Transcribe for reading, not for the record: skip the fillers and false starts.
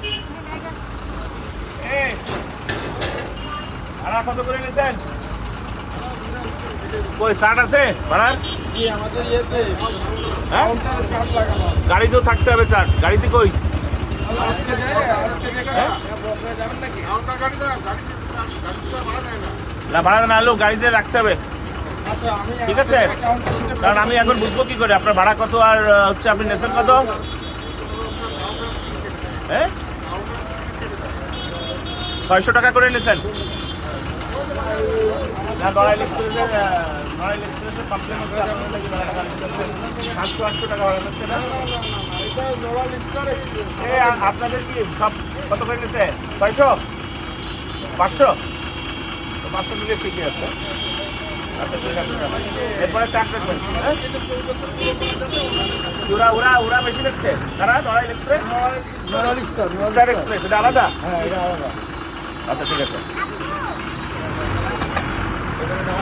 টাকা। ভাড়া কত করে নিয়েছেন? কই চার্ট আছে ভাড়ার? হ্যাঁ গাড়িতেও থাকতে হবে চার্ট। গাড়িতে কই? না ভাড়া না হলেও গাড়িতে রাখতে হবে। ঠিক আছে, কারণ আমি এখন বুঝবো কি করে আপনার ভাড়া কত আর হচ্ছে আপনি নেছেন কত? হ্যাঁ 600 টাকা করে নিয়েছেন না? নড়াইল এক্সপ্রেসের কমপ্লেন হচ্ছে আপনার নাকি ভাড়া টাকা নিচ্ছেন 700-800 টাকা ভাড়া নিচ্ছে না? আপনাদের কি সব কত করে নিচ্ছে? 600 500 500 মিলে ঠিকই আছে। আচ্ছা ঠিক আছে, এরপরে চার্ট রাখবেন। ওরা বেশি দেখছে তারা নড়াইল এক্সপ্রেস স্টার এক্সপ্রেস এটা আলাদা? হ্যাঁ এটা আলাদা। আচ্ছা ঠিক আছে।